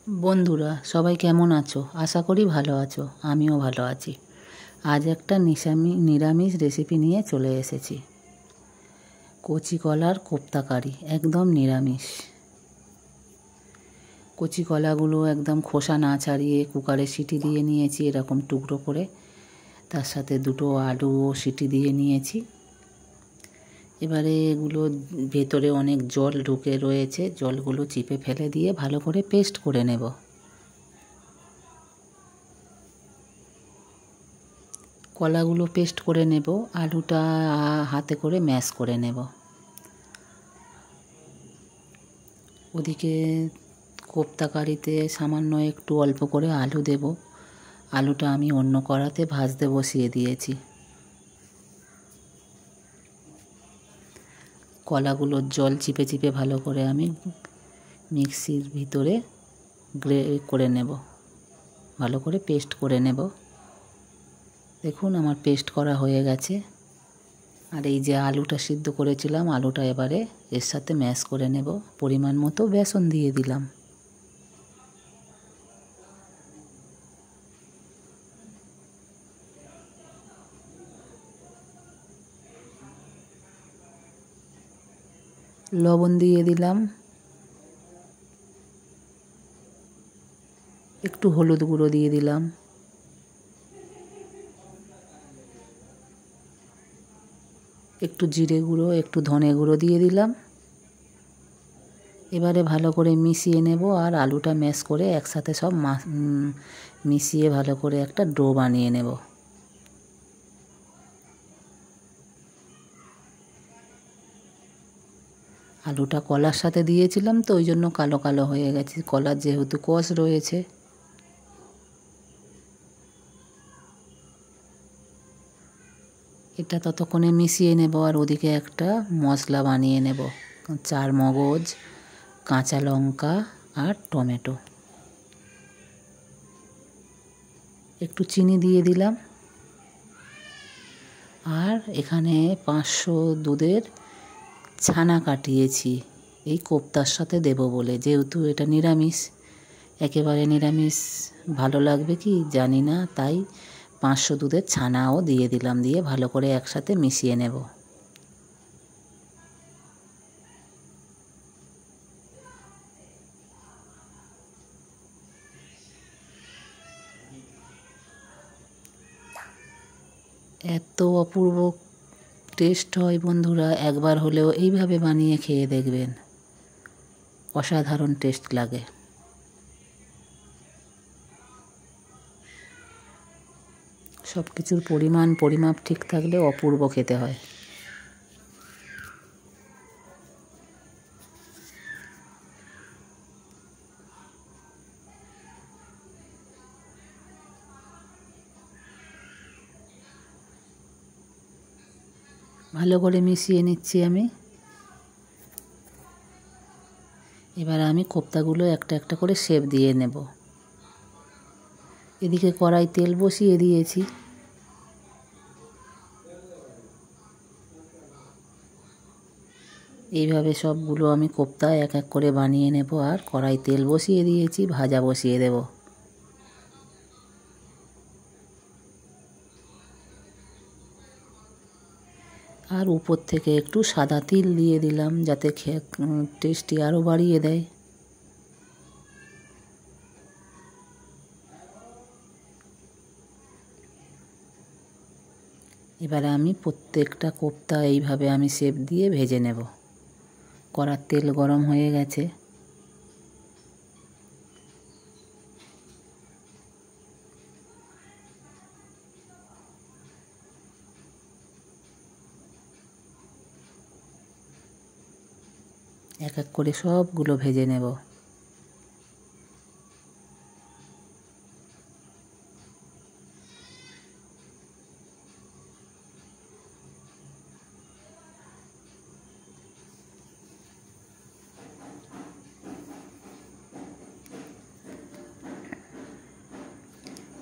বন্ধুরা সবাই কেমন আছো? আশা করি ভালো আছো। আমিও ভালো আছি। আজ একটা নিরামিষ রেসিপি নিয়ে চলে এসেছি। কচি কলার কোপ্তা কারি, একদম নিরামিষ। কচি কলাগুলো একদম খোসা না ছাড়িয়ে কুকারে সিটি দিয়ে নিয়েছি এরকম টুকরো করে। তার সাথে দুটো আলুও সিটি দিয়ে নিয়েছি। এবারে এগুলো ভেতরে অনেক জল ঢুকে রয়েছে, জলগুলো চিপে ফেলে দিয়ে ভালো করে পেস্ট করে নেব। কলাগুলো পেস্ট করে নেব, আলুটা হাতে করে ম্যাশ করে নেব। ওদিকে কোপ্তা কারিতে সামান্য একটু অল্প করে আলু দেব। আলুটা আমি অন্য কড়াতে ভাজতে বসিয়ে দিয়েছি। কলাগুলোর জল চিপে চিপে ভালো করে আমি মিক্সির ভিতরে করে নেব, ভালো করে পেস্ট করে নেব। দেখুন আমার পেস্ট করা হয়ে গেছে। আর এই যে আলুটা সিদ্ধ করেছিলাম, আলুটা এবারে এর সাথে ম্যাশ করে নেব। পরিমাণ মতো বেসন দিয়ে দিলাম। লবণ দিয়ে দিলাম, একটু হলুদ গুঁড়ো দিয়ে দিলাম, একটু জিরে গুঁড়ো, একটু ধনে গুঁড়ো দিয়ে দিলাম। এবারে ভালো করে মিশিয়ে নেব আর আলুটা ম্যাশ করে একসাথে সব মিশিয়ে ভালো করে একটা ডো বানিয়ে নেব। আলুটা কলার সাথে দিয়েছিলাম তো ওই জন্য কালো কালো হয়ে গেছে, কলার যেহেতু কষ রয়েছে। এটা ততক্ষণে মিশিয়ে নেব আর ওদিকে একটা মশলা বানিয়ে নেব। 4 মগজ, কাঁচা লঙ্কা আর টমেটো। একটু চিনি দিয়ে দিলাম। আর এখানে 500 দুধের ছানা কাটিয়েছি এই কোপ্তার সাথে দেব বলে, যেহেতু এটা নিরামিষ। একেবারে নিরামিষ ভালো লাগবে কি জানি না, তাই 500 দুধের ছানাও দিয়ে দিলাম, দিয়ে ভালো করে একসাথে মিশিয়ে নেব। এত অপূর্ব টেস্ট হয় বন্ধুরা, একবার হলেও এইভাবে বানিয়ে খেয়ে দেখবেন। অসাধারণ টেস্ট লাগে। সব কিছুর পরিমাপ ঠিক থাকলে অপূর্ব খেতে হয়। ভালো করে মিশিয়ে নিচ্ছি আমি। এবার আমি কোপ্তাগুলো একটা একটা করে শেপ দিয়ে নেব। এদিকে কড়াই তেল বসিয়ে দিয়েছি। এইভাবে সবগুলো আমি কোপ্তা এক এক করে বানিয়ে নেব। আর কড়াই তেল বসিয়ে দিয়েছি, ভাজা বসিয়ে দেব। আর উপর থেকে একটু সাদা তিল দিয়ে দিলাম, যাতে টেস্টি আরও বাড়িয়ে দেয়। এবারে আমি প্রত্যেকটা কোপ্তা এইভাবে আমি শেপ দিয়ে ভেজে নেব। কড়ার তেল গরম হয়ে গেছে। এক এক করে সবগুলো ভেজে নেব।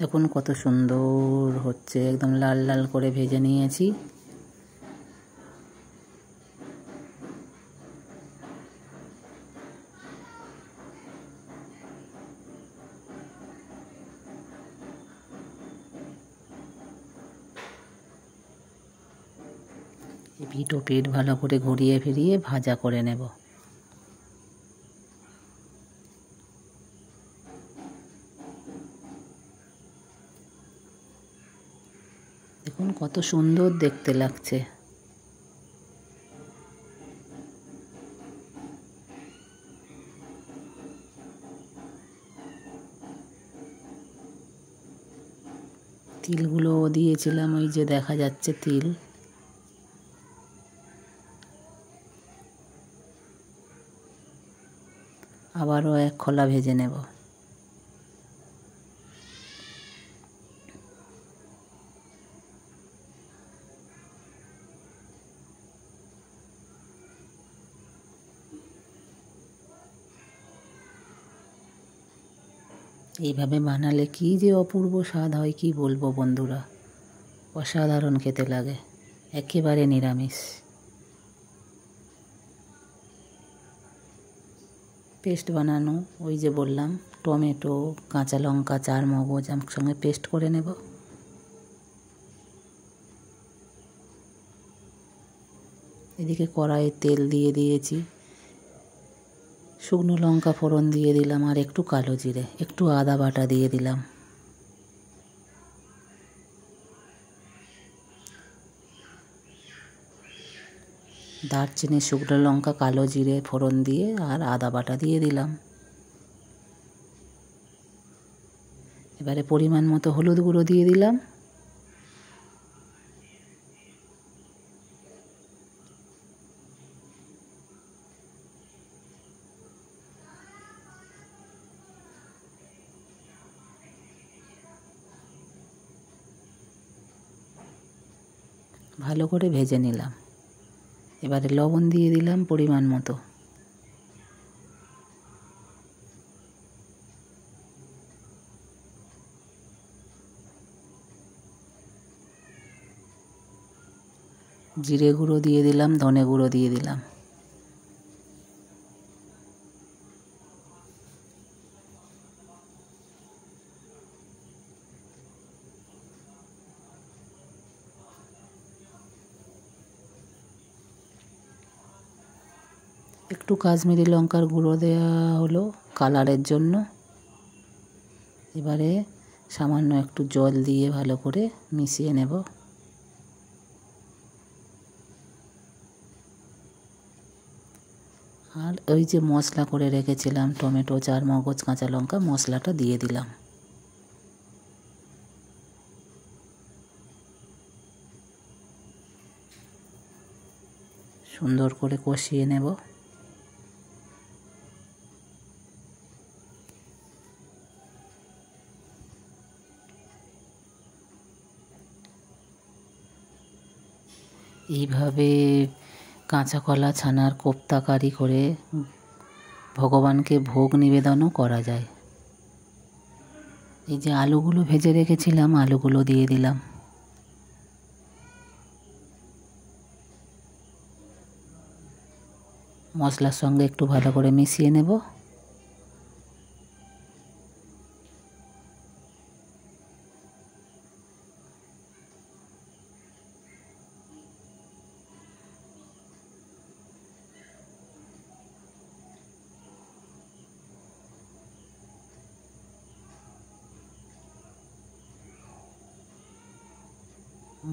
দেখুন কত সুন্দর হচ্ছে, একদম লাল লাল করে ভেজে নিয়েছি। পিঠ ও পিঠ ভালো করে ঘুরিয়ে ফিরিয়ে ভাজা করে নেব। দেখুন কত সুন্দর দেখতে লাগছে। তিলগুলো দিয়েছিলাম, ওই যে দেখা যাচ্ছে তিল। আবারও এক খোলা ভেজে নেব। এইভাবে বানালে কি যে অপূর্ব স্বাদ হয় কি বলবো বন্ধুরা, অসাধারণ খেতে লাগে, একেবারে নিরামিষ। পেস্ট বানানো, ওই যে বললাম টমেটো, কাঁচা লঙ্কা, চার মগজ একসঙ্গে পেস্ট করে নেব। এদিকে কড়াইয়ে তেল দিয়ে দিয়েছি, শুকনো লঙ্কা ফোড়ন দিয়ে দিলাম, আর একটু কালো জিরে, একটু আদা বাটা দিয়ে দিলাম। দারচিনি, শুকনো লঙ্কা, কালো জিরে ফোড়ন দিয়ে আর আদা বাটা দিয়ে দিলাম। এবারে পরিমাণ মতো হলুদ গুঁড়ো দিয়ে দিলাম। ভালো করে ভেজে নিলাম। এবারে লবণ দিয়ে দিলাম পরিমাণ মতো। জিরে গুঁড়ো দিয়ে দিলাম, ধনে গুঁড়ো দিয়ে দিলাম। একটু কাশ্মীরি লঙ্কার গুঁড়ো দেওয়া হলো কালারের জন্য। এবারে সামান্য একটু জল দিয়ে ভালো করে মিশিয়ে নেব। আর ওই যে মশলা করে রেখেছিলাম টমেটো, চার মগজ, কাঁচা লঙ্কা, মশলাটা দিয়ে দিলাম। সুন্দর করে কষিয়ে নেব। এইভাবে কাঁচা কলা ছানার কোপ্তা কারি করে ভগবানকে ভোগ নিবেদনও করা যায়। এই যে আলুগুলো ভেজে রেখেছিলাম, আলুগুলো দিয়ে দিলাম। মশলার সঙ্গে একটু ভালো করে মিশিয়ে নেব।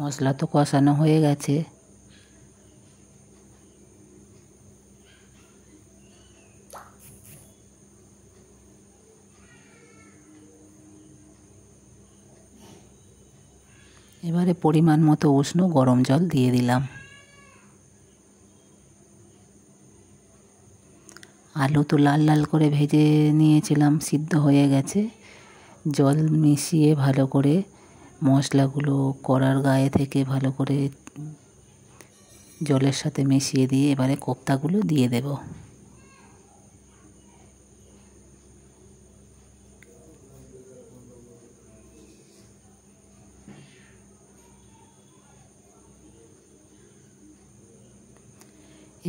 মশলা তো কষানো হয়ে গেছে। এবারে পরিমাণ মতো উষ্ণ গরম জল দিয়ে দিলাম। আলু তো লাল লাল করে ভেজে নিয়েছিলাম, সিদ্ধ হয়ে গেছে। জল মিশিয়ে ভালো করে মশলাগুলো কড়ার গায়ে থেকে ভালো করে জলের সাথে মিশিয়ে দিয়ে এবারে কোপ্তাগুলো দিয়ে দেব।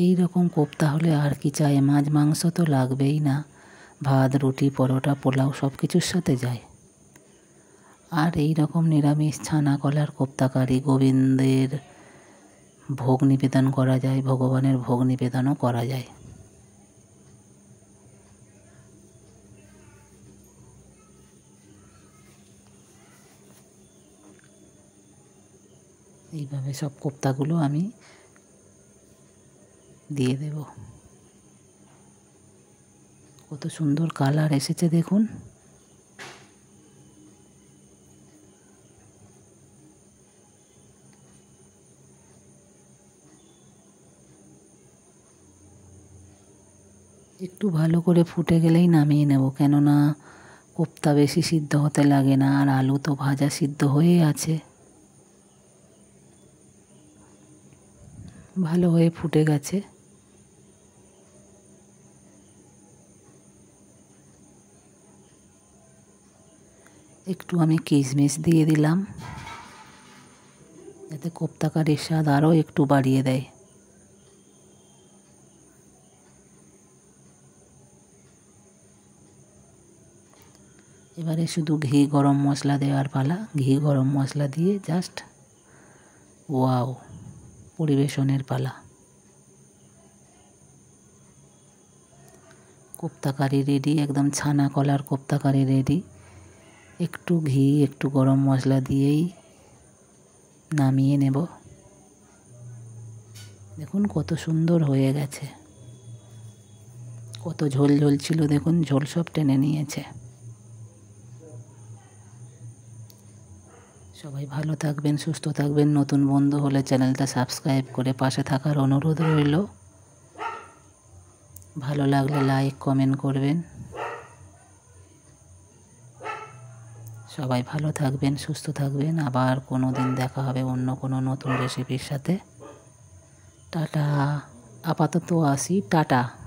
এই রকম কোপ্তা হলে আর কি চাই, মাছ মাংস তো লাগবেই না, ভাত, রুটি, পরোটা, পোলাও সব কিছুর সাথে যায়। আর এই রকম নিরামিষ ছানা কলার কোপ্তা কারি গোবিন্দের ভোগ নিবেদন করা যায়, ভগবানের ভোগ নিবেদনও করা যায়। এইভাবে সব কোপ্তাগুলো আমি দিয়ে দেব। কত সুন্দর কালার এসেছে দেখুন। একটু ভালো করে ফুটে গেলেই নামিয়ে নেব, কেননা কোপ্তা বেশি সিদ্ধ হতে লাগে না, আর আলু তো ভাজা সিদ্ধ হয়েই আছে। ভালো হয়ে ফুটে গেছে। একটু আমি কিশমিশ দিয়ে দিলাম, যাতে কোপ্তা কারির স্বাদ আরও একটু বাড়িয়ে দেয়। এবারে শুধু ঘি গরম মশলা দেওয়ার পালা। ঘি গরম মশলা দিয়ে জাস্ট ওয়াও, পরিবেশনের পালা। কোপ্তা কারি রেডি, একদম ছানা কলার কোপ্তা কারি রেডি। একটু ঘি একটু গরম মশলা দিয়েই নামিয়ে নেব। দেখুন কত সুন্দর হয়ে গেছে। কত ঝোল ঝোল ছিল দেখুন, ঝোল সব টেনে নিয়েছে। সবাই ভালো থাকবেন, সুস্থ থাকবেন। নতুন বন্ধু হলে চ্যানেলটা সাবস্ক্রাইব করে পাশে থাকার অনুরোধ রইল। ভালো লাগলে লাইক কমেন্ট করবেন। সবাই ভালো থাকবেন, সুস্থ থাকবেন। আবার কোনো দিন দেখা হবে অন্য কোনো নতুন রেসিপির সাথে। টাটা। আপাতত আসি, টাটা।